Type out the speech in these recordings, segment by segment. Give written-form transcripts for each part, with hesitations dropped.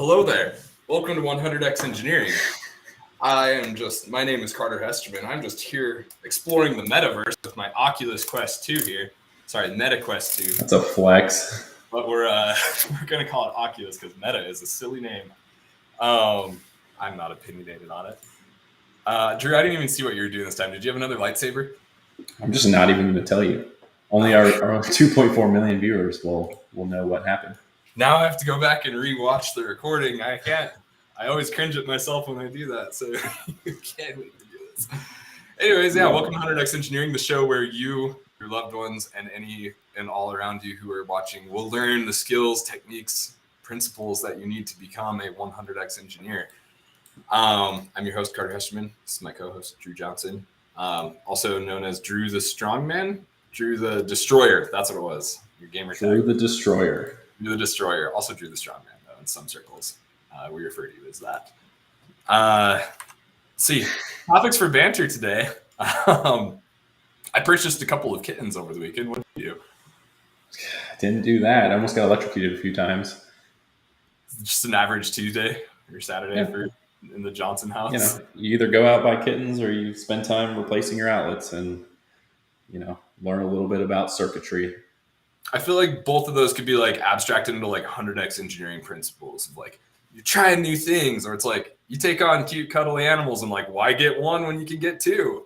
hello there. Welcome to 100x Engineering. My name is Carter Hesterman. I'm just here exploring the metaverse with my Oculus Quest 2 here. Sorry, Meta Quest 2. That's a flex. But we're going to call it Oculus because Meta is a silly name. I'm not opinionated on it. Drew, I didn't even see what you were doing this time. Did you have another lightsaber? I'm just not even going to tell you. Only our 2.4 million viewers will know what happened. Now I have to go back and re-watch the recording. I can't. I always cringe at myself when I do that, so you can't wait to do this. Anyways, welcome to 100x Engineering, the show where you, your loved ones, and any and all around you who are watching will learn the skills, techniques, principles that you need to become a 100x engineer. I'm your host, Carter Hesterman. This is my co-host, Drew Johnson, also known as Drew the Strongman, Drew the Destroyer. That's what it was. Your gamer tag. Drew the Destroyer. Drew the Destroyer. Also Drew the Strongman, though, in some circles. We refer to you as that. See, topics for banter today. I purchased a couple of kittens over the weekend. What did you do? I didn't do that. I almost got electrocuted a few times. Just an average Tuesday or Saturday in the Johnson house. You either go out, buy kittens, or you spend time replacing your outlets and, learn a little bit about circuitry. I feel like both of those could be like abstracted into like 100x engineering principles of like, you're trying new things, or it's like you take on cute, cuddly animals and like, why get one when you can get two?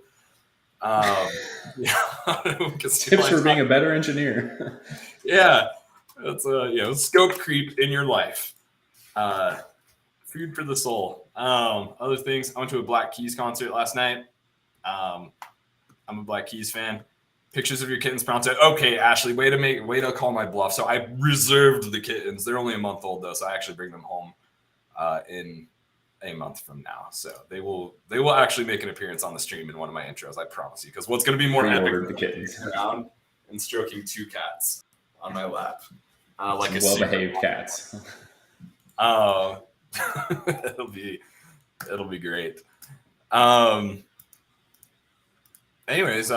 Tips for being a better engineer. It's scope creep in your life. Food for the soul. Other things. I went to a Black Keys concert last night. I'm a Black Keys fan. Pictures of your kittens pronto. Okay, Ashley, way to call my bluff. So I reserved the kittens. They're only a month old though, so I actually bring them home in a month from now. So they will actually make an appearance on the stream in one of my intros, I promise you. Because what's going to be more epic than the kittens around and stroking two cats on my lap, like a well-behaved cats. It'll be great. Anyways,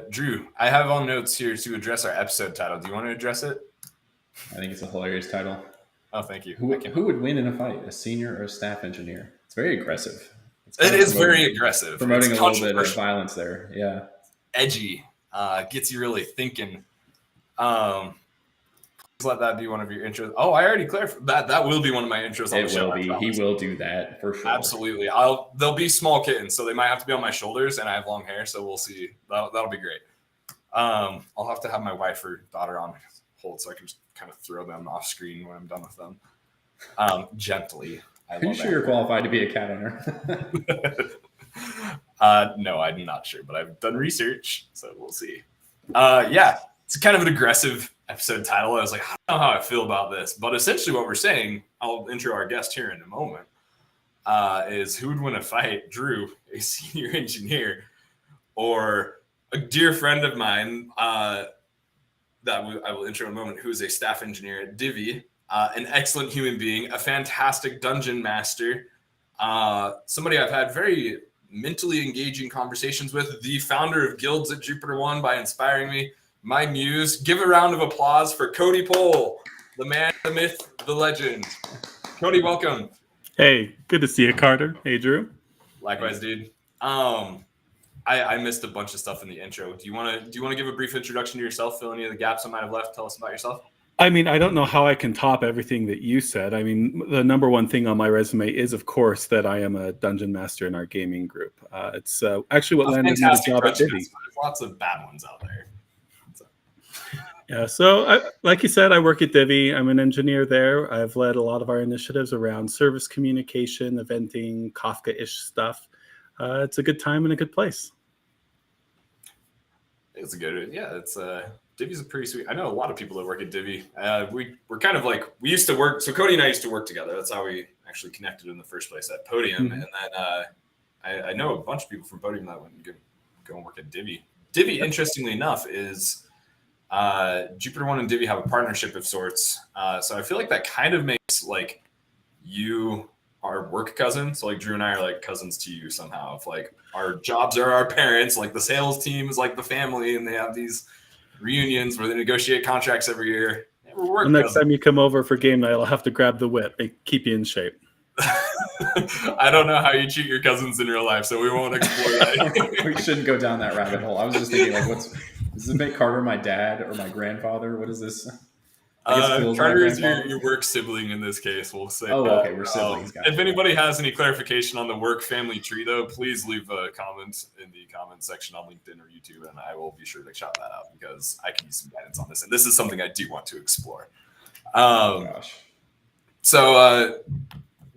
Drew, I have on notes here to address our episode title. Do you want to address it? I think it's a hilarious title. Oh, thank you. Who would win in a fight, a senior or a staff engineer? It's very aggressive. It is very aggressive. Promoting a little bit of violence there. Yeah. Edgy. Gets you really thinking. Please let that be one of your intros. Oh, I already clarified that. That will be one of my intros on the show. It will be. He will do that for sure. Absolutely. They'll be small kittens, so they might have to be on my shoulders, and I have long hair, so we'll see. That'll be great. I'll have to have my wife or daughter on hold so I can just kind of throw them off screen when I'm done with them. Gently. Are you sure you're qualified to be a cat owner? No, I'm not sure, but I've done research, so we'll see. It's kind of an aggressive episode title. I was like, I don't know how I feel about this, but essentially what we're saying, I'll intro our guest here in a moment, is who would win a fight, Drew, a senior engineer, or a dear friend of mine that I will intro in a moment, who is a staff engineer at Divi, an excellent human being, a fantastic dungeon master, somebody I've had very mentally engaging conversations with, the founder of guilds at JupiterOne by inspiring me, my muse. Give a round of applause for Cody Pohl, the man, the myth, the legend. Cody, welcome. Hey, good to see you, Carter. Hey, Drew. Likewise, dude. I missed a bunch of stuff in the intro. Do you want to give a brief introduction to yourself? Fill any of the gaps I might have left. Tell us about yourself. I mean, I don't know how I can top everything that you said. I mean, the number one thing on my resume is, of course, that I am a dungeon master in our gaming group. It's actually what landed me the job at Divi. There's lots of bad ones out there. Yeah, so like you said, I work at Divi. I'm an engineer there. I've led a lot of our initiatives around service communication, eventing, Kafka-ish stuff. It's a good time and a good place. It's a good, it's Divi's a pretty sweet. I know a lot of people that work at Divi. We're kind of like, we used to work. So Cody and I used to work together. That's how we actually connected in the first place at Podium. Mm-hmm. And then I know a bunch of people from Podium that went and go and work at Divi. Divi, interestingly enough, is JupiterOne and Divi have a partnership of sorts. So I feel like that kind of makes like you our work cousins. So like Drew and I are like cousins to you somehow. If like our jobs are our parents, like the sales team is like the family, and they have these reunions where they negotiate contracts every year. We're work The next cousins. time you come over for game night, I'll have to grab the whip. Keep you in shape. I don't know how you treat your cousins in real life, so we won't explore that. We shouldn't go down that rabbit hole. I was just thinking, like, does this make Carter my dad or my grandfather? What is this? I guess Phil's my Carter is grandfather. your work sibling in this case. We'll say. Oh, okay, we're siblings. Gotcha. If anybody has any clarification on the work family tree, though, please leave a comment in the comment section on LinkedIn or YouTube, and I will be sure to shout that out because I can use some guidance on this, and this is something I do want to explore. Gosh. So,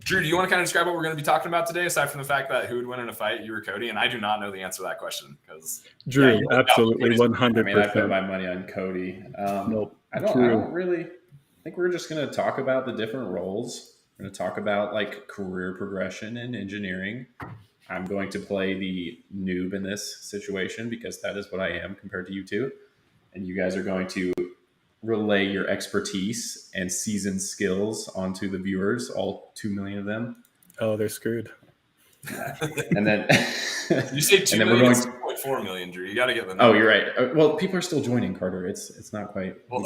Drew, do you want to kind of describe what we're going to be talking about today, aside from the fact that who would win in a fight, you or Cody? And I do not know the answer to that question because Drew, absolutely, 100%. I mean, I put my money on Cody. Nope. I don't really. I think we're just going to talk about the different roles. We're going to talk about like career progression in engineering. I'm going to play the noob in this situation because that is what I am compared to you two. And you guys are going to relay your expertise and seasoned skills onto the viewers, all 2 million of them. Oh, they're screwed. And then you say 2 and then million, we're it's 2.4 million, Drew. You got to get them. Oh, you're right. Well, people are still joining, Carter. It's not quite. Well,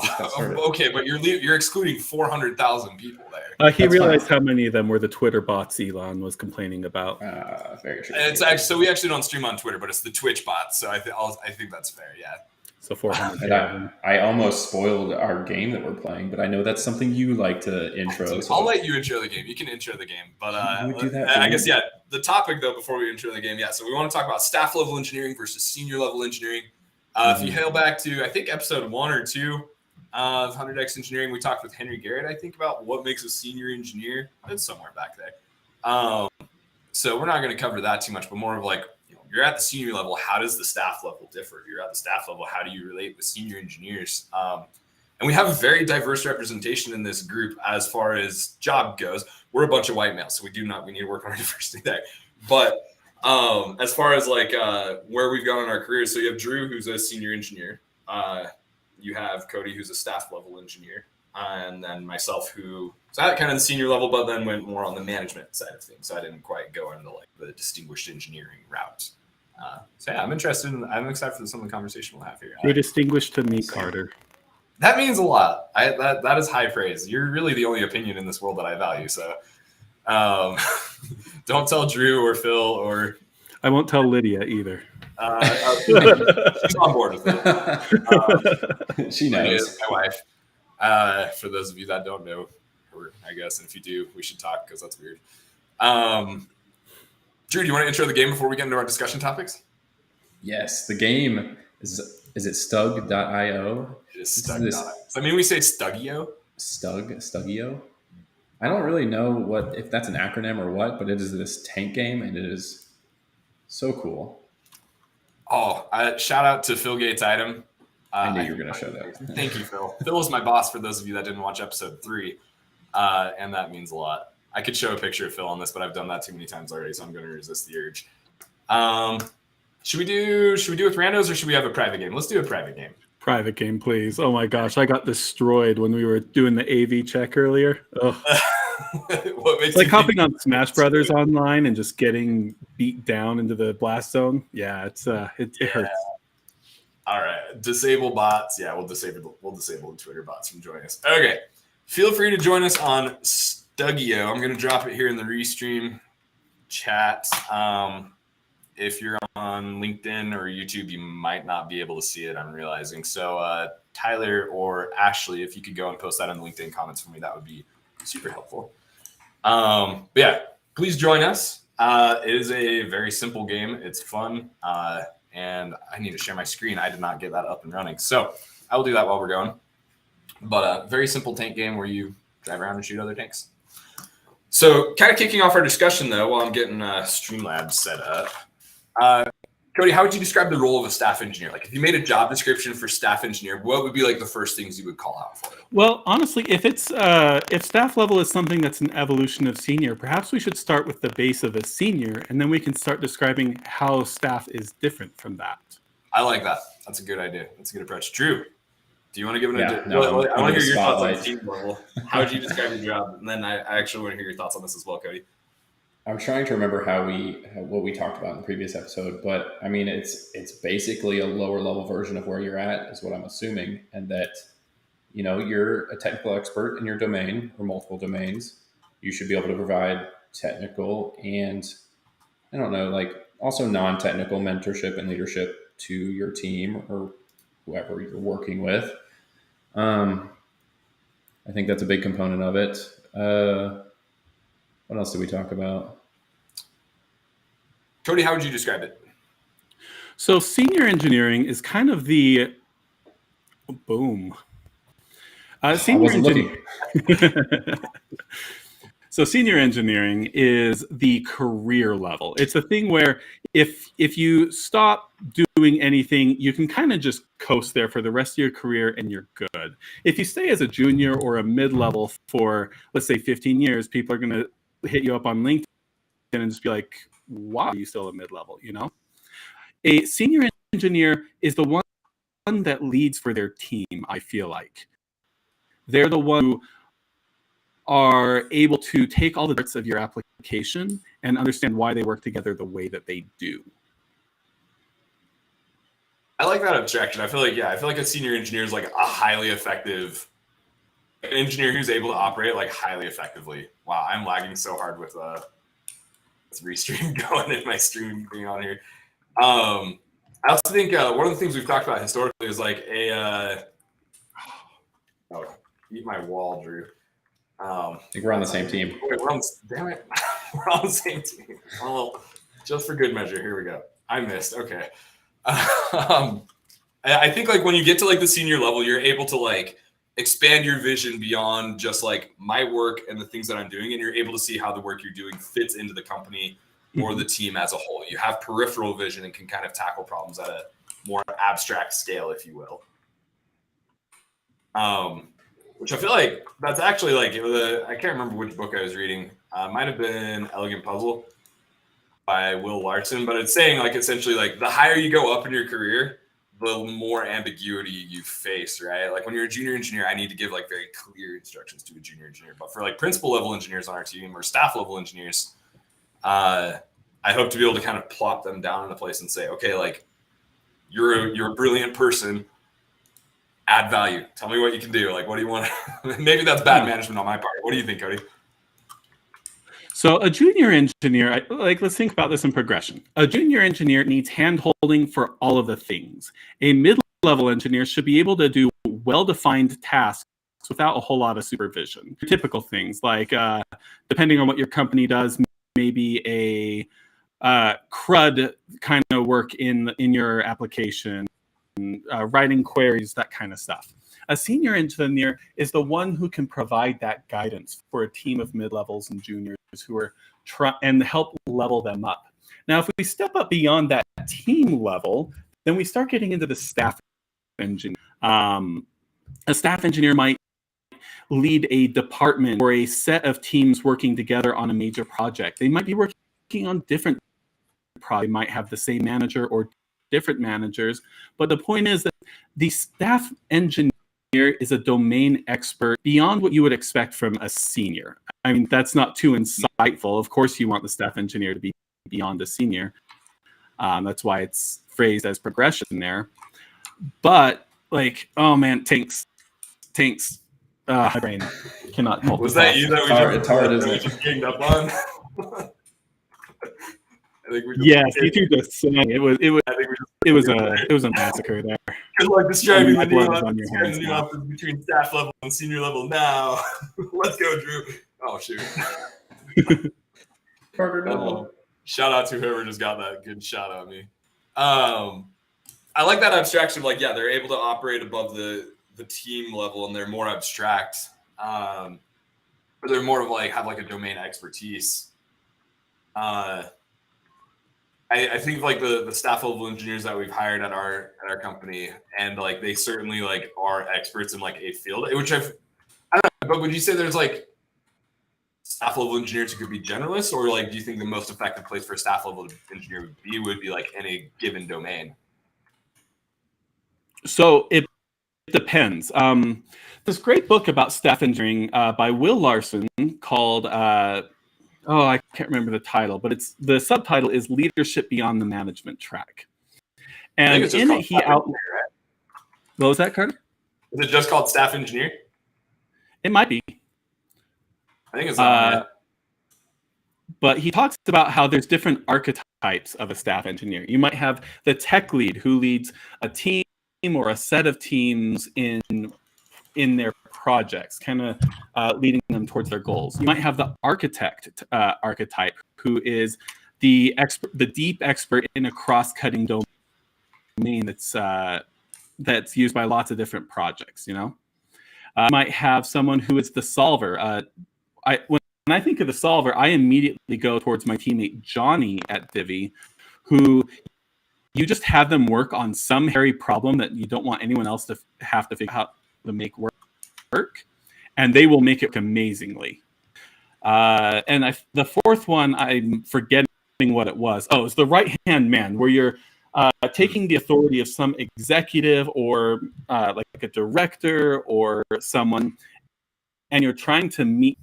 okay, but you're excluding 400,000 people there. He That's realized fine. how many of them were the Twitter bots Elon was complaining about. Very true. It's actually, so we actually don't stream on Twitter, but it's the Twitch bots. So I think that's fair. Yeah. So 400. And I almost spoiled our game that we're playing, but I know that's something you like to intro. I'll let you intro the game. You can intro the game, but Would do that I guess the topic though before we intro the game, so we want to talk about staff level engineering versus senior level engineering. If you hail back to I think episode 1 or 2 of 100x engineering, we talked with Henry Garrett I think about what makes a senior engineer. It's somewhere back there. So we're not going to cover that too much, but more of like, you're at the senior level, how does the staff level differ? You're at the staff level, how do you relate with senior engineers? And we have a very diverse representation in this group as far as job goes. We're a bunch of white males, so we need to work on our diversity there. But as far as like where we've gone in our careers, so you have Drew, who's a senior engineer. You have Cody, who's a staff level engineer. And then myself, who was at kind of the senior level, but then went more on the management side of things. So I didn't quite go into like the distinguished engineering route. So yeah, I'm excited for some of the conversation we'll have here. You're distinguished to me, Carter. That means a lot. That is high praise. You're really the only opinion in this world that I value. So don't tell Drew or Phil or. I won't tell Lydia either. She's on board with it. She knows. My wife. For those of you that don't know her, I guess, and if you do, we should talk because that's weird. Drew, do you want to intro the game before we get into our discussion topics? Yes, the game is it Stug.io? It is Stug.io. Does that mean we say Stugio? Stugio? I don't really know if that's an acronym or what, but it is this tank game, and it is so cool. Oh, shout out to Phil Gates Item. I knew you were going to show that. Thank you, Phil. Phil was my boss for those of you that didn't watch episode 3, and that means a lot. I could show a picture of Phil on this, but I've done that too many times already, so I'm going to resist the urge. Should we do with randos or should we have a private game? Let's do a private game. Private game, please. Oh my gosh, I got destroyed when we were doing the AV check earlier. What makes it's like hopping on Smash Brothers online and just getting beat down into the blast zone. Yeah, it hurts. All right, disable bots. Yeah, we'll disable the Twitter bots from joining us. Okay, feel free to join us on Stugio. I'm going to drop it here in the restream chat. If you're on LinkedIn or YouTube, you might not be able to see it, I'm realizing. So Tyler or Ashley, if you could go and post that in the LinkedIn comments for me, that would be super helpful. But yeah, please join us. It is a very simple game. It's fun. And I need to share my screen. I did not get that up and running. So I will do that while we're going. But a very simple tank game where you drive around and shoot other tanks. So kind of kicking off our discussion, though, while I'm getting Streamlabs set up. Cody, how would you describe the role of a staff engineer? Like if you made a job description for staff engineer, what would be like the first things you would call out for? Well, honestly, if staff level is something that's an evolution of senior, perhaps we should start with the base of a senior, and then we can start describing how staff is different from that. I like that. That's a good idea. That's a good approach. Drew, do you want to give it I want to hear your thoughts on the team level. How would you describe your job? And then I actually want to hear your thoughts on this as well, Cody. I'm trying to remember what we talked about in the previous episode, but I mean, it's basically a lower level version of where you're at is what I'm assuming. And that you're a technical expert in your domain or multiple domains. You should be able to provide technical and, I don't know, like also non-technical mentorship and leadership to your team or whoever you're working with. I think that's a big component of it. What else did we talk about? Cody, how would you describe it? So senior engineering is kind of the boom. Senior engineering. So senior engineering is the career level. It's a thing where if you stop doing anything, you can kind of just coast there for the rest of your career and you're good. If you stay as a junior or a mid-level for, let's say, 15 years, people are going to hit you up on LinkedIn and just be like, why are you still a mid-level, A senior engineer is the one that leads for their team, I feel like. They're the one who are able to take all the parts of your application and understand why they work together the way that they do. I like that abstraction. I feel like a senior engineer is like a highly effective engineer who's able to operate like highly effectively. Wow, I'm lagging so hard with this restream going and my stream being on here. I also think one of the things we've talked about historically is like eat my wall, Drew. I think we're on the same team. Wait, damn it. We're on the same team. Well, just for good measure, here we go. I missed. Okay. I think like when you get to like the senior level, you're able to like expand your vision beyond just like my work and the things that I'm doing, and you're able to see how the work you're doing fits into the company or the team as a whole. You have peripheral vision and can kind of tackle problems at a more abstract scale, if you will. Which I feel like that's actually like I can't remember which book I was reading. Might have been Elegant Puzzle by Will Larson, but it's saying like essentially like the higher you go up in your career, the more ambiguity you face, right? Like when you're a junior engineer, I need to give like very clear instructions to a junior engineer. But for like principal level engineers on our team or staff level engineers, I hope to be able to kind of plop them down in a place and say, okay, like you're a brilliant person. Add value. Tell me what you can do. Like, what do you want? Maybe that's bad management on my part. What do you think, Cody? So a junior engineer, let's think about this in progression. A junior engineer needs hand-holding for all of the things. A mid-level engineer should be able to do well-defined tasks without a whole lot of supervision. Typical things like, depending on what your company does, maybe a CRUD kind of work in your application. Writing queries, that kind of stuff. A senior engineer is the one who can provide that guidance for a team of mid-levels and juniors who are and help level them up. Now, if we step up beyond that team level, then we start getting into the staff engineer. A staff engineer might lead a department or a set of teams working together on a major project. They might be working on different projects. They might have the same manager or different managers, but the point is that the staff engineer is a domain expert beyond what you would expect from a senior. I mean, that's not too insightful. Of course, you want the staff engineer to be beyond a senior. That's why it's phrased as progression there. But like, oh man, tanks. My brain cannot hold. Was that you that we it's hard, isn't we it? just ganged up on? I think we just Yes, you two just saying it was a massacre there. Like describing the blood is on your hands now. nuances between staff level and senior level now. Let's go, Drew. Oh shoot. Carter, no. Shout out to whoever just got that good shot at me. I like that abstraction. Like, yeah, they're able to operate above the team level and they're more abstract. Or they're more of like have like a domain expertise. I think like the staff level engineers that we've hired at our company, and like they certainly like are experts in like a field, which I don't know, but would you say there's like staff level engineers who could be generalists, or like do you think the most effective place for a staff level engineer would be like in a given domain? So it depends. This great book about staff engineering by Will Larson called I can't remember the title, but the subtitle is Leadership Beyond the Management Track. And in it, he out. What was that, Carter? Is it just called staff engineer? It might be. I think it's not. But he talks about how there's different archetypes of a staff engineer. You might have the tech lead who leads a team or a set of teams in their projects, kind of leading them towards their goals. You might have the architect archetype who is the deep expert in a cross-cutting domain that's used by lots of different projects. You might have someone who is the solver. When I think of the solver, I immediately go towards my teammate Johnny at Divi, who you just have them work on some hairy problem that you don't want anyone else to have to figure out to make work, and they will make it amazingly. And the fourth one, I'm forgetting what it was. Oh, it's the right-hand man, where you're taking the authority of some executive or like a director or someone, and you're trying to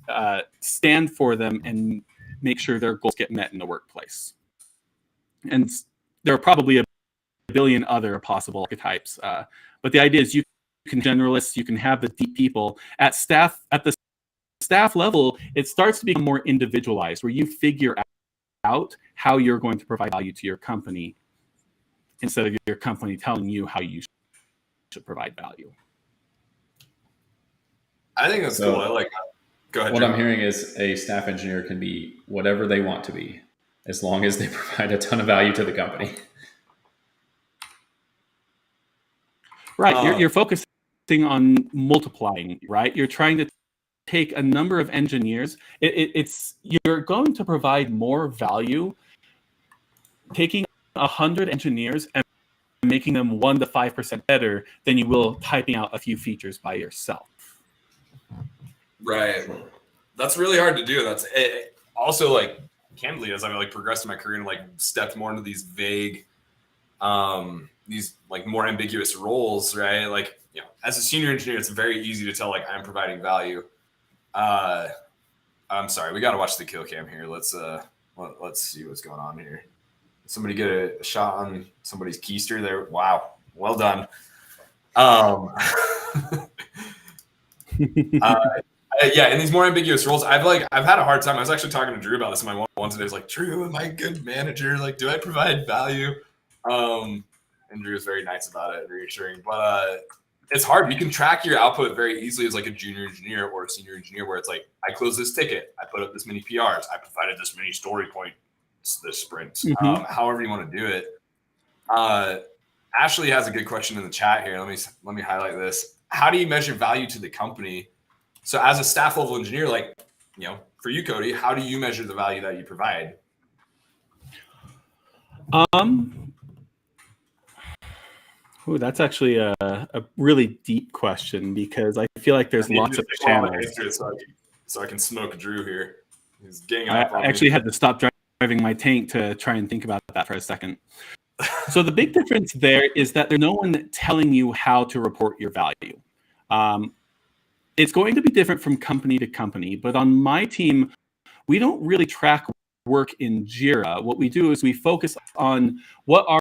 stand for them and make sure their goals get met in the workplace. And there are probably a billion other possible archetypes, but the idea is you can generalists, you can have the deep people at the staff level. It starts to become more individualized, where you figure out how you're going to provide value to your company instead of your company telling you how you should provide value. I think that's cool. I like that. Go ahead. What I'm hearing is a staff engineer can be whatever they want to be, as long as they provide a ton of value to the company. Right. You're focusing on multiplying, right? You're trying to take a number of engineers. You're going to provide more value taking 100 engineers and making them 1% to 5% better than you will typing out a few features by yourself. Right. That's really hard to do. That's it. Also, like, candidly, as I've progressed in my career and stepped more into these vague, these more ambiguous roles, right? As a senior engineer, it's very easy to tell I'm providing value. I'm sorry, we got to watch the kill cam here. Let's see what's going on here. Somebody get a shot on somebody's keister there. Wow, well done. Yeah, in these more ambiguous roles, I've had a hard time. I was actually talking to Drew about this in my one-on-one today. I was like, Drew, am I a good manager? Do I provide value? And Drew was very nice about it, reassuring. But it's hard. You can track your output very easily as a junior engineer or a senior engineer, where it's I closed this ticket, I put up this many PRs, I provided this many story points this sprint. Mm-hmm. However you want to do it. Ashley has a good question in the chat here. Let me highlight this. How do you measure value to the company? So as a staff level engineer, for you, Cody, how do you measure the value that you provide? That's actually a really deep question, because I feel like there's lots of channels. So I can smoke Drew here. He's getting I actually had to stop driving my tank to try and think about that for a second. So the big difference there is that there's no one telling you how to report your value. It's going to be different from company to company, but on my team, we don't really track work in Jira. What we do is we focus on what are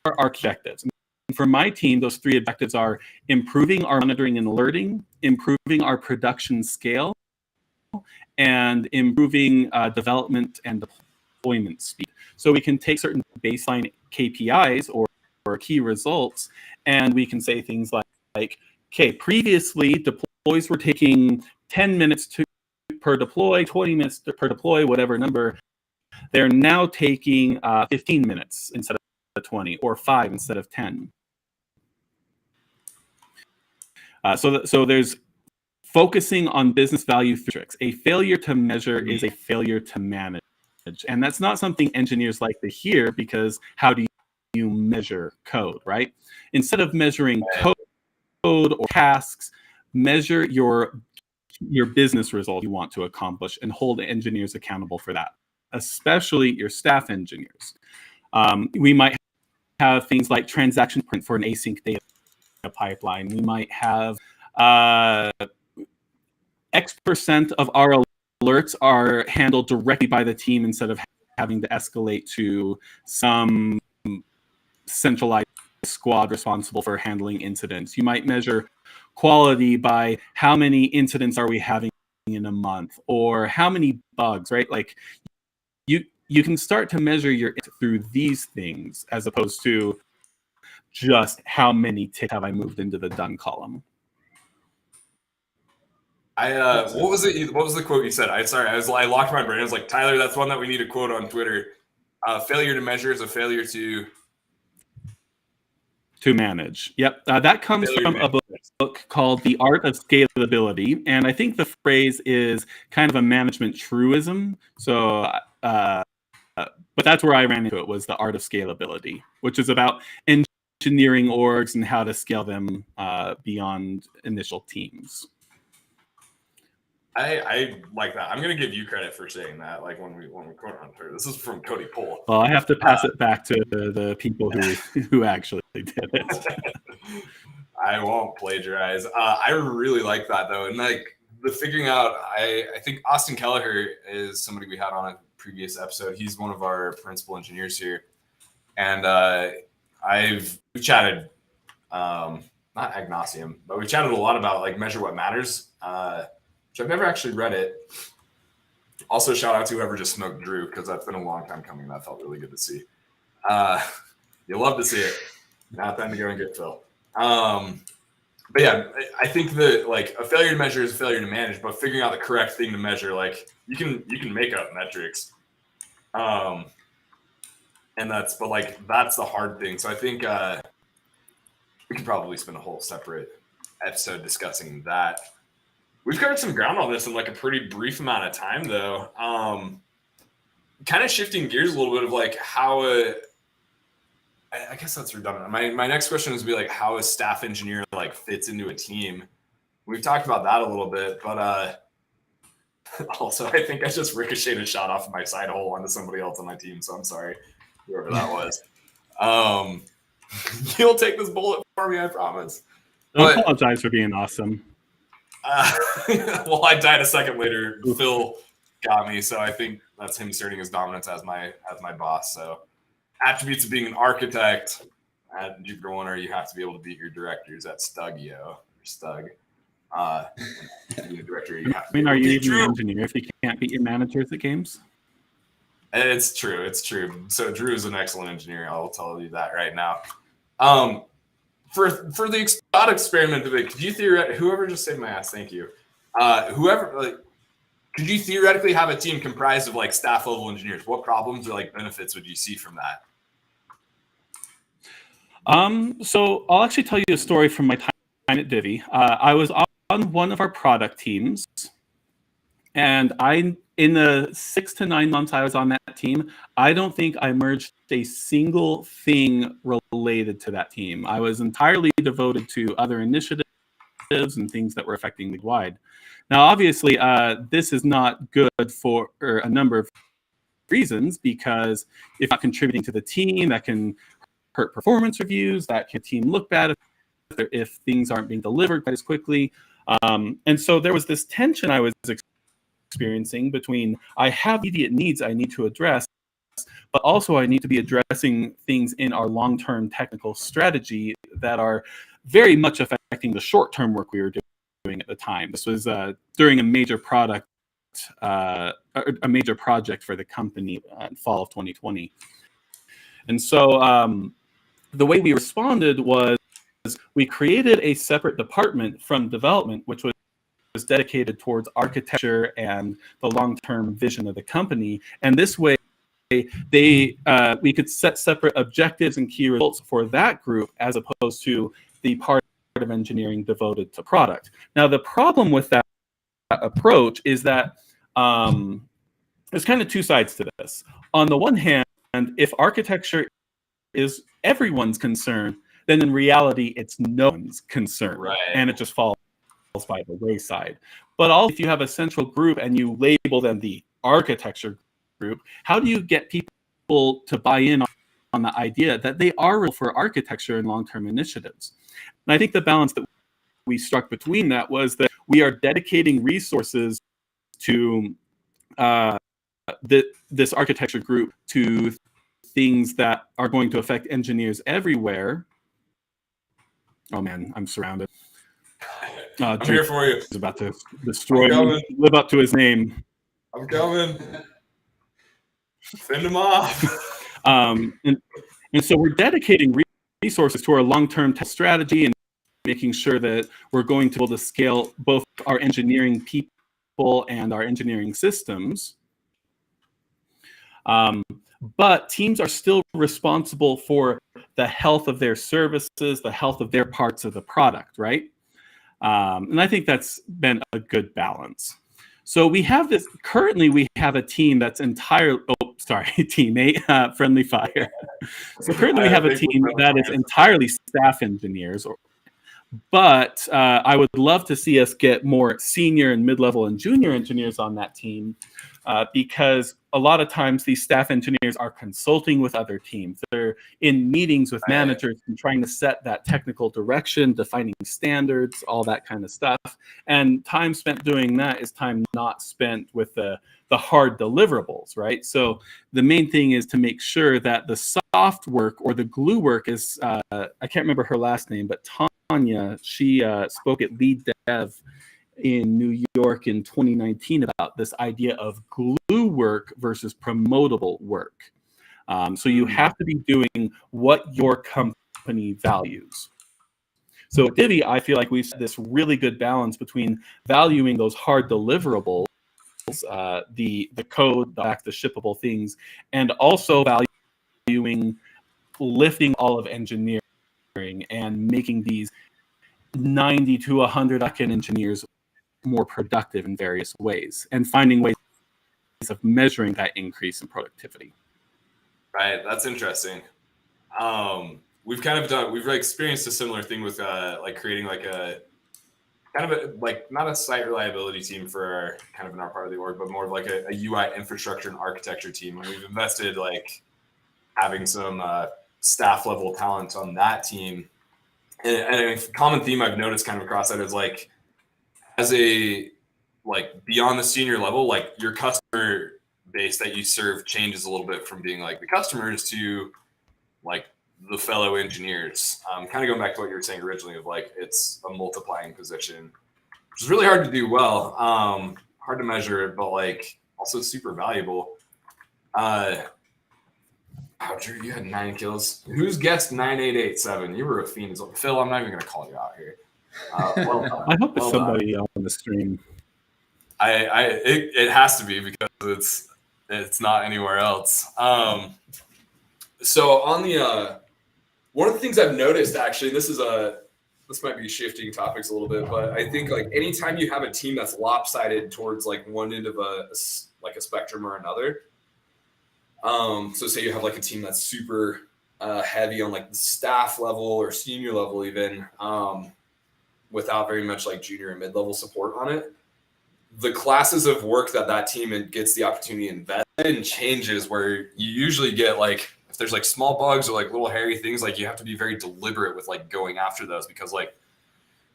our objectives. And for my team, those 3 objectives are improving our monitoring and alerting, improving our production scale, and improving development and deployment speed. So we can take certain baseline KPIs or key results, and we can say things like, okay, previously deploys were taking 10 minutes per deploy, 20 minutes per deploy, whatever number. They're now taking 15 minutes instead of 20, or 5 instead of 10. So there's focusing on business value metrics. A failure to measure is a failure to manage. And that's not something engineers like to hear, because how do you measure code, right? Instead of measuring code or tasks, measure your business result you want to accomplish and hold engineers accountable for that, especially your staff engineers. We might have things like transaction print for an async data pipeline. We might have X% of our alerts are handled directly by the team instead of having to escalate to some centralized squad responsible for handling incidents. You might measure quality by how many incidents are we having in a month, or how many bugs, right? Like you can start to measure your through these things as opposed to just how many ticks have I moved into the done column. What was it? What was the quote you said? I locked my brain. I was like, Tyler, that's one that we need to quote on Twitter. Failure to measure is a failure to manage. Yep, that comes from a book called The Art of Scalability, and I think the phrase is kind of a management truism. So, but that's where I ran into it, was The Art of Scalability, which is about engineering orgs and how to scale them beyond initial teams. I like that. I'm gonna give you credit for saying that. Like when we quote on Twitter, this is from Cody Pohl. Well, I have to pass it back to the people who actually did it. I won't plagiarize. I really like that though, and like the figuring out. I think Austin Kelleher is somebody we had on a previous episode. He's one of our principal engineers here, and we've chatted, not ad nauseum, but we chatted a lot about like measure what matters. Which I've never actually read it. Also, shout out to whoever just smoked Drew, because that's been a long time coming. That felt really good to see. You'll love to see it. Now time to go and get Phil. But yeah, I think that like a failure to measure is a failure to manage, but figuring out the correct thing to measure, like you can make up metrics. And that's the hard thing. So I think we could probably spend a whole separate episode discussing that. We've covered some ground on this in like a pretty brief amount of time, though. Kind of shifting gears a little bit of like how I guess that's redundant. My next question is be like how a staff engineer like fits into a team. We've talked about that a little bit, but also I think I just ricocheted a shot off of my side hole onto somebody else on my team. So I'm sorry, whoever that was. You'll take this bullet for me, I promise. Don't apologize for being awesome. Well, I died a second later. Phil got me, so I think that's him asserting his dominance as my boss. So, attributes of being an architect at JupiterOne, you have to be able to beat your directors at Stugio or Stug. Being a director, you have to. I mean, are you even an engineer if you can't beat your managers at games? It's true. It's true. So Drew is an excellent engineer. I'll tell you that right now. For the thought experiment of it, could you whoever just saved my ass, thank you. Could you theoretically have a team comprised of like staff level engineers? What problems or like benefits would you see from that? So I'll actually tell you a story from my time at Divi. I was on one of our product teams, and in the 6 to 9 months I was on that team, I don't think I merged a single thing related to that team. I was entirely devoted to other initiatives and things that were affecting league-wide. Now, obviously, this is not good for a number of reasons, because if not contributing to the team, that can hurt performance reviews, that can team look bad if things aren't being delivered quite as quickly. And so there was this tension I was experiencing between I have immediate needs I need to address, but also I need to be addressing things in our long-term technical strategy that are very much affecting the short-term work we were doing at the time. This was during a major project for the company in fall of 2020. And so the way we responded was we created a separate department from development, which was dedicated towards architecture and the long-term vision of the company. And this way, we could set separate objectives and key results for that group as opposed to the part of engineering devoted to product. Now, the problem with that approach is that there's kind of two sides to this. On the one hand, if architecture is everyone's concern, then in reality, it's no one's concern, right? And it just falls by the wayside. But also, if you have a central group and you label them the architecture group, how do you get people to buy in on the idea that they are real for architecture and long-term initiatives? And I think the balance that we struck between that was that we are dedicating resources to this architecture group to things that are going to affect engineers everywhere, Oh man, I'm surrounded. I'm here for you. He's about to destroy me. Live up to his name. I'm coming. Fend him off. And so we're dedicating resources to our long-term strategy and making sure that we're going to be able to scale both our engineering people and our engineering systems. But teams are still responsible for the health of their services, the health of their parts of the product, right? And I think that's been a good balance. So we have this, currently we have a team that's teammate, friendly fire. So currently we have a team that is entirely staff engineers, but I would love to see us get more senior and mid-level and junior engineers on that team because a lot of times these staff engineers are consulting with other teams. They're in meetings with managers and trying to set that technical direction, defining standards, all that kind of stuff. And time spent doing that is time not spent with the hard deliverables, right? So the main thing is to make sure that the soft work or the glue work is, I can't remember her last name, but Tanya, she spoke at Lead Dev in New York in 2019 about this idea of glue work versus promotable work. So you have to be doing what your company values. So at Divi, I feel like we've set this really good balance between valuing those hard deliverables, the code, the shippable things, and also valuing lifting all of engineering and making these 90 to 100 engineers more productive in various ways and finding ways of measuring that increase in productivity. Right, that's interesting. We've experienced a similar thing with like creating like a kind of a, like not a site reliability team for our, kind of in our part of the org, but more of like a UI infrastructure and architecture team. And we've invested like having some staff level talent on that team. And a common theme I've noticed kind of across that is like, as a, like beyond the senior level, like your customer base that you serve changes a little bit from being like the customers to like the fellow engineers. Kind of going back to what you were saying originally of like, it's a multiplying position, which is really hard to do well. Hard to measure it, but like also super valuable. Drew, you had 9 kills. Who's guessed 9887? You were a fiend as well. Phil, I'm not even going to call you out here. Well done. I hope it's somebody on the stream. It has to be because it's not anywhere else. So on the one of the things I've noticed actually, this might be shifting topics a little bit, but I think like anytime you have a team that's lopsided towards like one end of a spectrum or another. So say you have like a team that's super heavy on like the staff level or senior level even, without very much like junior and mid-level support on it. The classes of work that team gets the opportunity to invest in changes where you usually get like, if there's like small bugs or like little hairy things, like you have to be very deliberate with like going after those because like,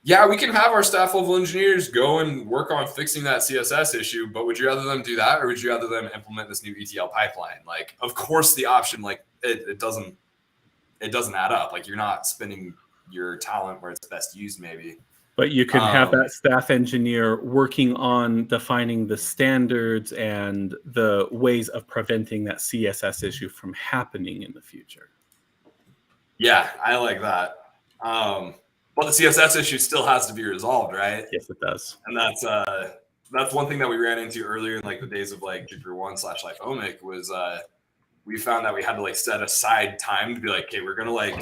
yeah, we can have our staff level engineers go and work on fixing that CSS issue, but would you rather them do that or would you rather them implement this new ETL pipeline? Like, of course the option, like it doesn't add up. Like you're not spending your talent where it's best used maybe. But you can have that staff engineer working on defining the standards and the ways of preventing that CSS issue from happening in the future. Yeah, I like that. But the CSS issue still has to be resolved, right? Yes, it does. And that's one thing that we ran into earlier in like the days of like JupiterOne / Lifomic was we found that we had to like set aside time to be like, okay, we're gonna like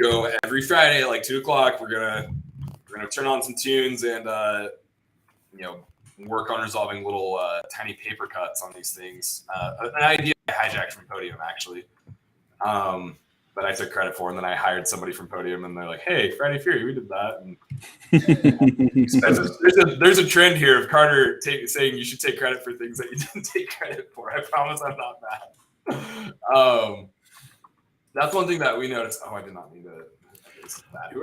go every Friday at like 2:00. We're gonna turn on some tunes and work on resolving little tiny paper cuts on these things. An idea I hijacked from Podium actually, that I took credit for, and then I hired somebody from Podium, and they're like, "Hey, Friday Fury, we did that." And there's a trend here of Carter saying you should take credit for things that you didn't take credit for. I promise I'm not mad. That's one thing that we noticed. Oh, I did not mean to.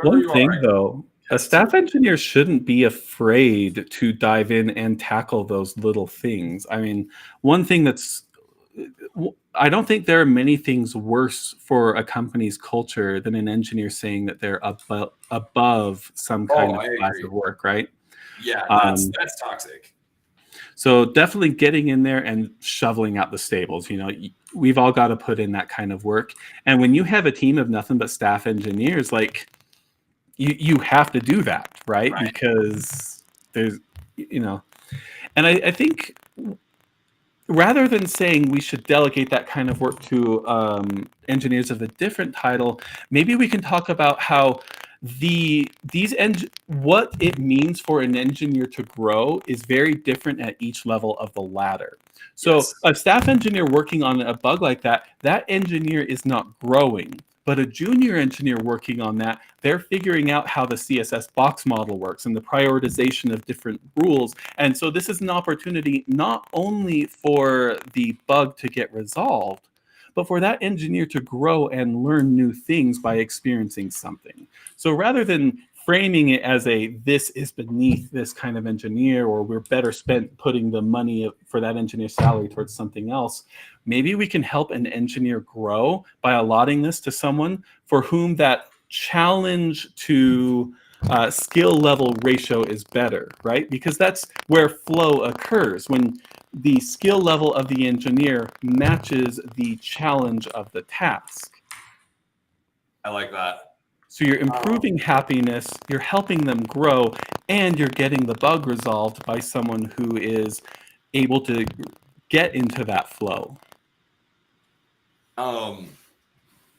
One thing though. A staff engineer shouldn't be afraid to dive in and tackle those little things. I mean, one thing I don't think there are many things worse for a company's culture than an engineer saying that they're above some kind of I class agree. of work, right? Yeah, that's toxic. So definitely getting in there and shoveling out the stables. We've all got to put in that kind of work. And when you have a team of nothing but staff engineers, like you have to do that, right? Because there's, and I think rather than saying we should delegate that kind of work to engineers of a different title, maybe we can talk about how what it means for an engineer to grow is very different at each level of the ladder. So a staff engineer working on a bug like that engineer is not growing. But a junior engineer working on that, they're figuring out how the CSS box model works and the prioritization of different rules. And so this is an opportunity not only for the bug to get resolved, but for that engineer to grow and learn new things by experiencing something. So rather than framing it as this is beneath this kind of engineer, or we're better spent putting the money for that engineer's salary towards something else, maybe we can help an engineer grow by allotting this to someone for whom that challenge to skill level ratio is better, right? Because that's where flow occurs, when the skill level of the engineer matches the challenge of the task. I like that. So you're improving happiness, you're helping them grow, and you're getting the bug resolved by someone who is able to get into that flow.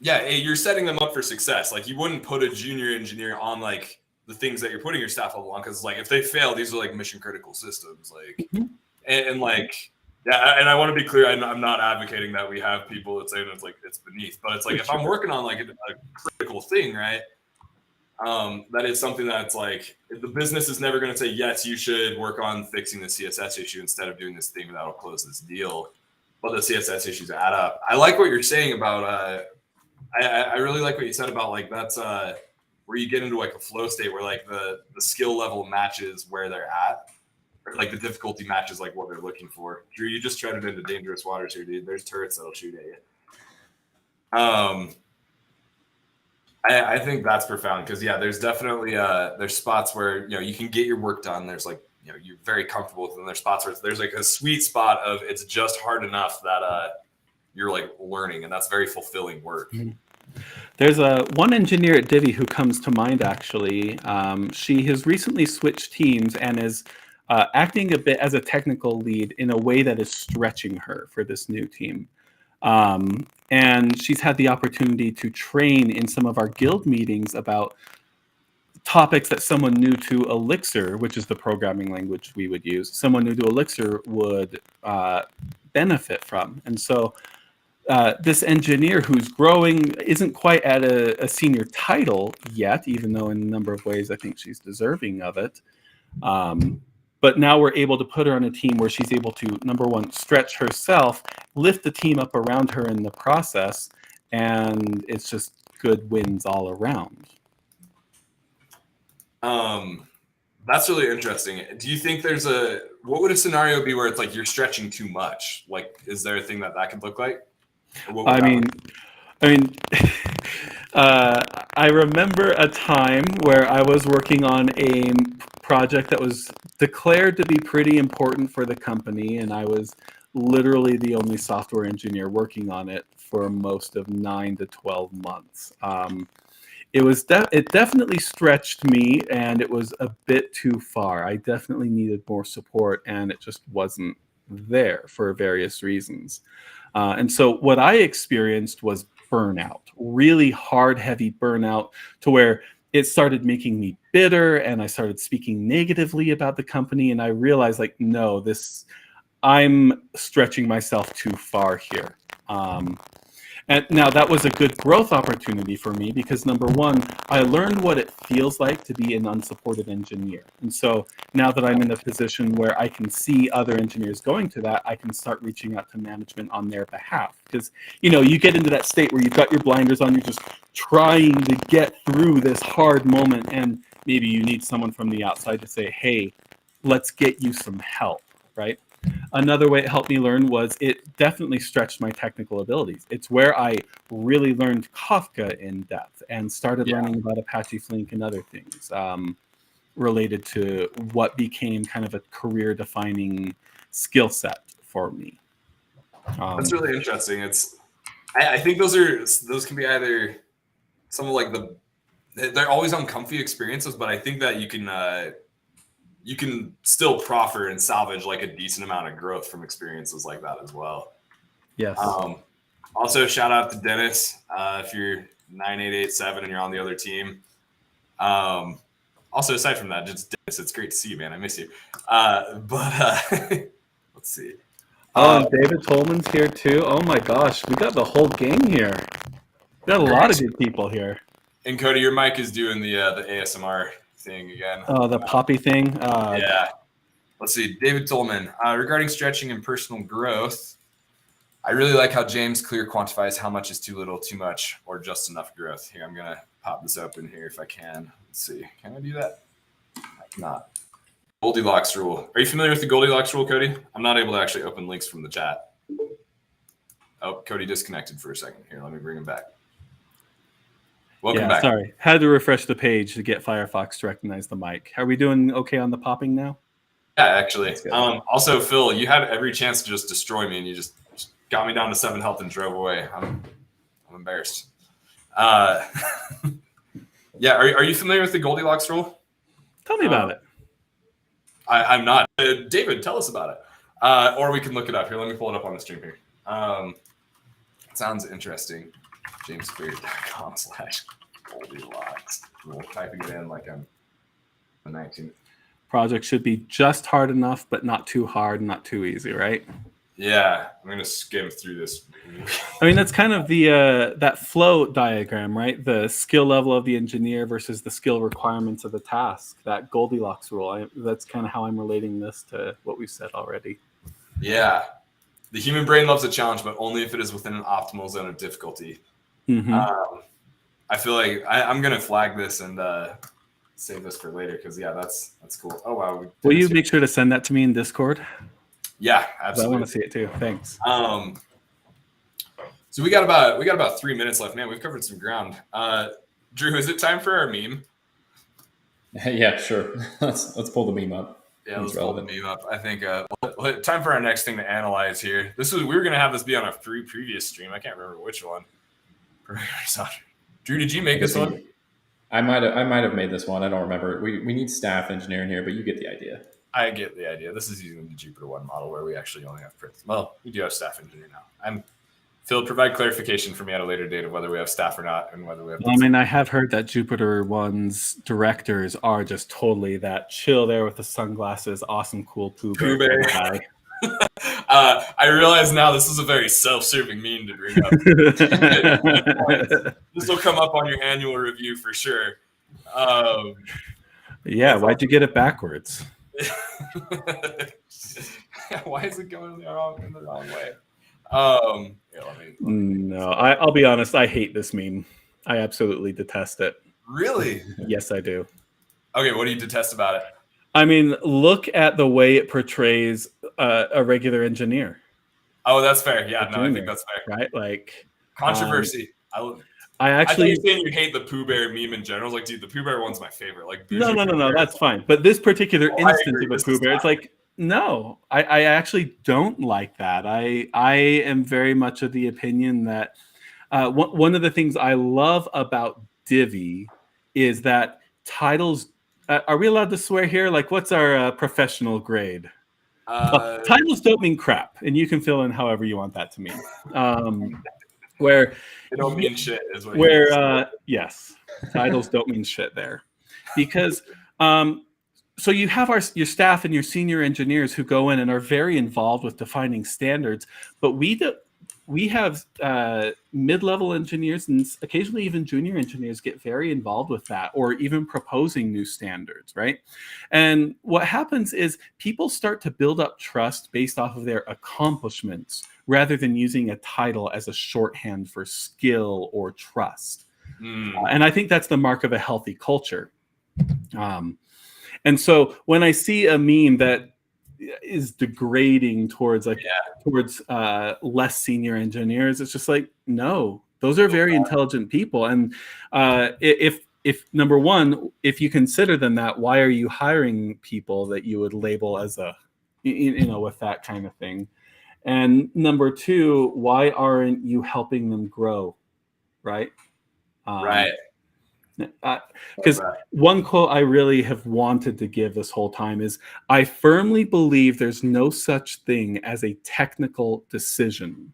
Yeah, you're setting them up for success. Like, you wouldn't put a junior engineer on like the things that you're putting your staff level on, because like if they fail, these are like mission critical systems. Like, and like, yeah, and I want to be clear, I'm not advocating that we have people that say that it's beneath, but it's like if I'm working on like a critical thing, right? That is something that's like, if the business is never going to say, yes, you should work on fixing the CSS issue instead of doing this thing that'll close this deal. But the CSS issues add up. I like what you're saying about, I really like what you said about like, that's where you get into like a flow state where like the skill level matches where they're at. Like the difficulty matches like what they're looking for. Drew, you just treaded into dangerous waters here, dude. There's turrets that'll shoot at you. I think that's profound, because yeah, there's definitely there's spots where you can get your work done. There's like you're very comfortable with them. There's spots where there's like a sweet spot of it's just hard enough that you're like learning, and that's very fulfilling work. There's one engineer at Divi who comes to mind actually. She has recently switched teams and is acting a bit as a technical lead in a way that is stretching her for this new team. And she's had the opportunity to train in some of our guild meetings about topics that someone new to Elixir, which is the programming language we would use, someone new to Elixir would benefit from. And so this engineer who's growing isn't quite at a senior title yet, even though in a number of ways I think she's deserving of it. But now we're able to put her on a team where she's able to, number one, stretch herself, lift the team up around her in the process, and it's just good wins all around. That's really interesting. Do you think what would a scenario be where it's like you're stretching too much? Like, is there a thing that could look like? I mean, I remember a time where I was working on a project that was declared to be pretty important for the company, and I was literally the only software engineer working on it for most of 9 to 12 months. It definitely stretched me, and it was a bit too far. I definitely needed more support, and it just wasn't there for various reasons. And so what I experienced was burnout, really hard, heavy burnout, to where it started making me bitter, and I started speaking negatively about the company. And I realized, like, no, I'm stretching myself too far here. And now that was a good growth opportunity for me, because number one, I learned what it feels like to be an unsupported engineer. And so now that I'm in a position where I can see other engineers going to that, I can start reaching out to management on their behalf. Because, you get into that state where you've got your blinders on, you're just trying to get through this hard moment. And maybe you need someone from the outside to say, hey, let's get you some help, right? another way it helped me learn was it definitely stretched my technical abilities. It's where I really learned Kafka in depth and started learning about Apache Flink and other things related to what became kind of a career-defining skill set for me. That's really interesting. I think those can be either some of like they're always uncomfy experiences, but I think that you can still proffer and salvage like a decent amount of growth from experiences like that as well. Yes. Also, shout out to Dennis if you're 9887 and you're on the other team. Also, aside from that, just Dennis, it's great to see you, man. I miss you. Let's see. Oh, and David Tolman's here too. Oh my gosh, we got the whole gang here. We got a lot of good people here. And Cody, your mic is doing the ASMR thing again. Oh, the poppy thing. Yeah. Let's see. David Tolman, regarding stretching and personal growth, I really like how James Clear quantifies how much is too little, too much, or just enough growth. Here, I'm going to pop this open here if I can. Let's see. Can I do that? I cannot. Goldilocks rule. Are you familiar with the Goldilocks rule, Cody? I'm not able to actually open links from the chat. Oh, Cody disconnected for a second. Here, let me bring him back. Welcome back. Sorry. Had to refresh the page to get Firefox to recognize the mic. Are we doing okay on the popping now? Yeah, actually. Also, Phil, you had every chance to just destroy me, and you just got me down to 7 health and drove away. I'm embarrassed. Yeah, are you familiar with the Goldilocks rule? Tell me about it. I'm not. David, tell us about it. Or we can look it up. Here, let me pull it up on the stream here. It sounds interesting. JamesClear.com/Goldilocks. We're typing it in like I'm a 19. Project should be just hard enough, but not too hard, not too easy, right? Yeah, I'm gonna skim through this. I mean, that's kind of the that flow diagram, right? The skill level of the engineer versus the skill requirements of the task. That Goldilocks rule. That's kind of how I'm relating this to what we've said already. Yeah, the human brain loves a challenge, but only if it is within an optimal zone of difficulty. Mm-hmm. I feel like I'm gonna flag this and save this for later because that's cool. Oh wow! Will you make sure to send that to me in Discord? Yeah, absolutely. I want to see it too. Thanks. So we got about 3 minutes left, man. We've covered some ground. Drew, is it time for our meme? Yeah, sure. Let's pull the meme up. Yeah, let's pull the meme up. I think time for our next thing to analyze here. We were gonna have this be on a previous stream. I can't remember which one. Drew, did you make this one? I might have made this one. I don't remember. We need staff engineer in here, but you get the idea. I get the idea. This is using the JupiterOne model where we actually only have well, we do have staff engineer now. Phil, provide clarification for me at a later date of whether we have staff or not and whether we have. I mean, I have heard that JupiterOne's directors are just totally that chill there with the sunglasses, awesome, cool Pooh Bear guy. I realize now this is a very self-serving meme to bring up. This will come up on your annual review for sure. Yeah, why'd you get it backwards? Why is it going in the wrong way? No, I'll be honest. I hate this meme. I absolutely detest it. Really? Yes, I do. Okay, what do you detest about it? I mean, look at the way it portrays a regular engineer. Oh, that's fair. Yeah, I think that's fair. Right? Like controversy. I thought you were saying you hate the Pooh Bear meme in general. Like, dude, the Pooh Bear one's my favorite. Like, no, that's fine. But this particular instance of a Pooh Bear, it's like, no, I actually don't like that. I am very much of the opinion that one of the things I love about Divi is that titles. Are we allowed to swear here? Like, what's our professional grade? Titles don't mean crap, and you can fill in however you want that to mean. Where they don't mean shit is what. Yes, titles don't mean shit there, because so you have your staff and your senior engineers who go in and are very involved with defining standards, but we have mid-level engineers and occasionally even junior engineers get very involved with that, or even proposing new standards, right? And what happens is people start to build up trust based off of their accomplishments rather than using a title as a shorthand for skill or trust. And I think that's the mark of a healthy culture. And so when I see a meme that is degrading towards towards less senior engineers. It's just like, no, those are very intelligent people. And if number one, if you consider them that, why are you hiring people that you would label as a, with that kind of thing? And number two, why aren't you helping them grow? Right. Right. Because one quote I really have wanted to give this whole time is, I firmly believe there's no such thing as a technical decision.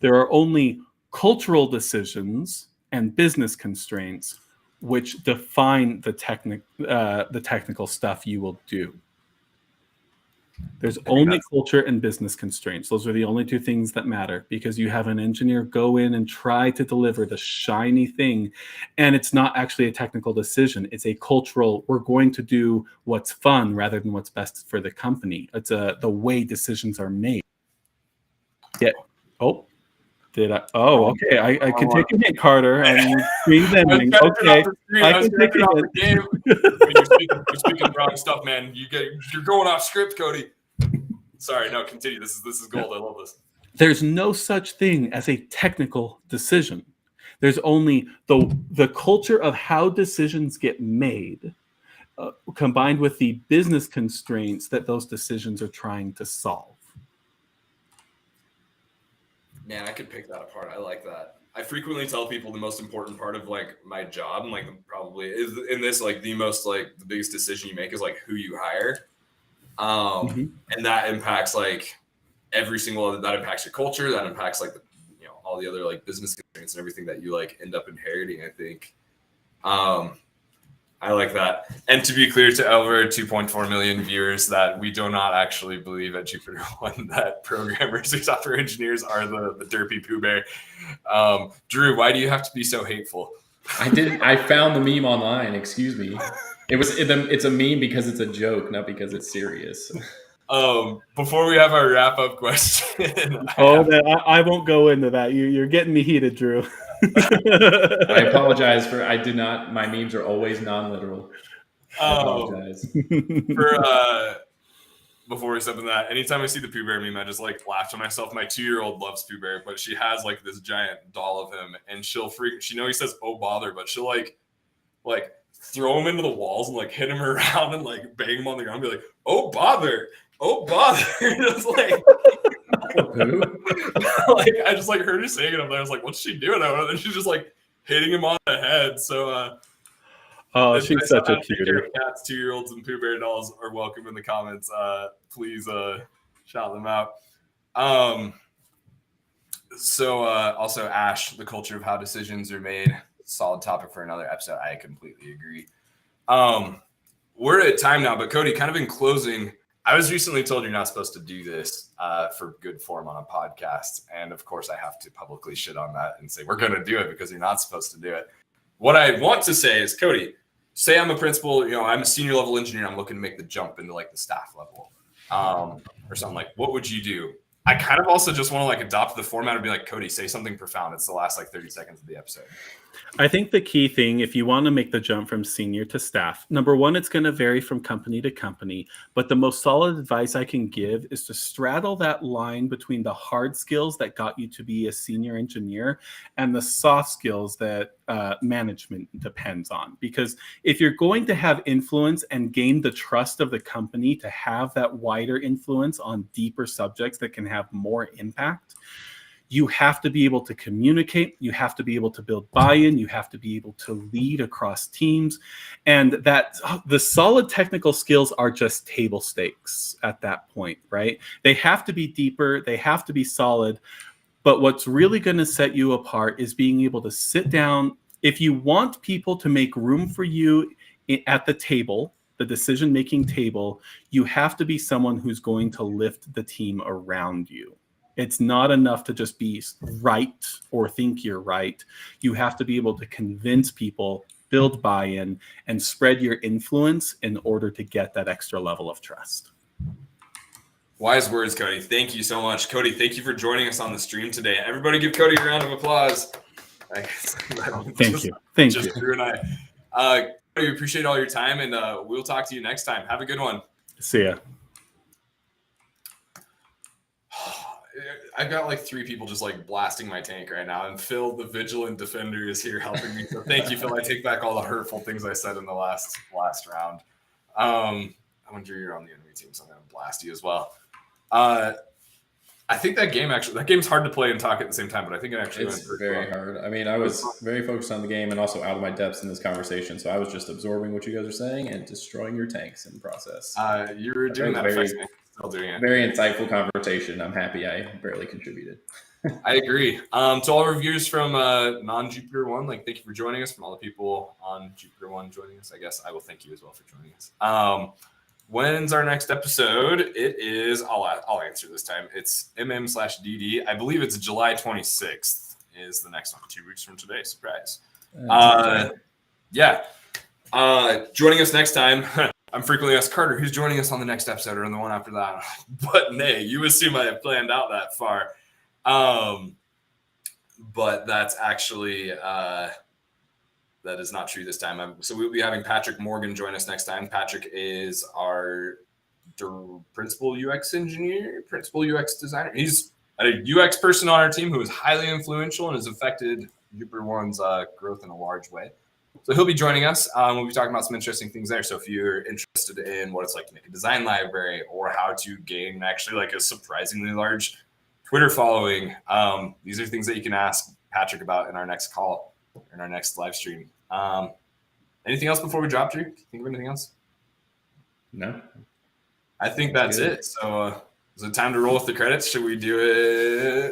There are only cultural decisions and business constraints which define the technical stuff you will do. There's only culture and business constraints. Those are the only two things that matter, because you have an engineer go in and try to deliver the shiny thing, and it's not actually a technical decision. It's a cultural, we're going to do what's fun rather than what's best for the company. It's the way decisions are made. Yeah. Oh, did I? Oh, okay. I can take a hint, Carter. Screen's ending. Okay. I can take a hint. You're speaking wrong stuff, man. You're going off script, Cody. Sorry, no, continue. This is gold. I love this. There's no such thing as a technical decision. There's only the culture of how decisions get made, combined with the business constraints that those decisions are trying to solve. Man, I could pick that apart. I like that. I frequently tell people the most important part of like my job, and like probably is in this, like the most, like the biggest decision you make is like who you hire. And that impacts like every single other, that impacts your culture, that impacts like all the other like business constraints and everything that you like end up inheriting, I think. I like that. And to be clear to over 2.4 million viewers, that we do not actually believe at JupiterOne that programmers or software engineers are the derpy Pooh Bear. Drew, why do you have to be so hateful? I found the meme online. Excuse me. It's a meme because it's a joke, not because it's serious. Before we have our wrap up question. I won't go into that. You're getting me heated, Drew. I apologize my memes are always non-literal. I apologize. Before we step in that, anytime I see the Pooh Bear meme, I just like laugh to myself. My 2-year-old loves Pooh Bear, but she has like this giant doll of him, and she he says, "Oh bother," but she'll like throw him into the walls and like hit him around and like bang him on the ground and be like, "Oh bother, oh bother." It's like like I just like heard her saying it up there. I was like, "What's she doing?" And then she's just like hitting him on the head. So she's such a cutie. Cats, 2-year-olds, and Pooh Bear dolls are welcome in the comments. Please shout them out. Also Ash, the culture of how decisions are made. Solid topic for another episode. I completely agree. We're at time now, but Cody, kind of in closing, I was recently told you're not supposed to do this for good form on a podcast. And of course I have to publicly shit on that and say, we're going to do it because you're not supposed to do it. What I want to say is, Cody, say I'm a principal, I'm a senior level engineer. I'm looking to make the jump into like the staff level or something. Like, what would you do? I kind of also just want to like adopt the format and be like, Cody, say something profound. It's the last like 30 seconds of the episode. I think the key thing, if you want to make the jump from senior to staff, number one, it's going to vary from company to company. But the most solid advice I can give is to straddle that line between the hard skills that got you to be a senior engineer and the soft skills that management depends on. Because if you're going to have influence and gain the trust of the company to have that wider influence on deeper subjects that can have more impact, you have to be able to communicate. You have to be able to build buy-in. You have to be able to lead across teams. And that the solid technical skills are just table stakes at that point, right? They have to be deeper. They have to be solid. But what's really going to set you apart is being able to sit down. If you want people to make room for you at the table, the decision-making table, you have to be someone who's going to lift the team around you. It's not enough to just be right or think you're right. You have to be able to convince people, build buy-in, and spread your influence in order to get that extra level of trust. Wise words, Cody. Thank you so much. Cody, thank you for joining us on the stream today. Everybody give Cody a round of applause. Thank you. Thank you. Drew and I. We appreciate all your time, and we'll talk to you next time. Have a good one. See ya. I've got like 3 people just like blasting my tank right now, and Phil, the vigilant defender, is here helping me. So thank you, Phil. I take back all the hurtful things I said in the last round. I wonder you're on the enemy team, so I'm gonna blast you as well. I think that game's hard to play and talk at the same time, but I think it actually It's very hard. I mean, I was very focused on the game and also out of my depths in this conversation, so I was just absorbing what you guys are saying and destroying your tanks in the process. You were doing that. Still doing it. Very insightful conversation. I'm happy I barely contributed. I agree. To all our viewers from non-JupiterOne, like, thank you for joining us. From all the people on JupiterOne joining us, I guess I will thank you as well for joining us. When's our next episode? It is, I'll answer this time. It's MM/DD. I believe it's July 26th is the next one, 2 weeks from today. Surprise. Yeah. Joining us next time, I'm frequently asked, Carter, who's joining us on the next episode or in the one after that? But nay, you assume I have planned out that far. But that's actually... that is not true this time. So we'll be having Patrick Morgan join us next time. Patrick is our principal UX engineer, principal UX designer. He's a UX person on our team who is highly influential and has affected JupiterOne's growth in a large way. So he'll be joining us. We'll be talking about some interesting things there. So if you're interested in what it's like to make a design library or how to gain actually like a surprisingly large Twitter following, these are things that you can ask Patrick about in our next call, in our next live stream. Anything else before we drop, Drew? Think of anything else? No. I think that's it. So is it time to roll with the credits? Should we do it?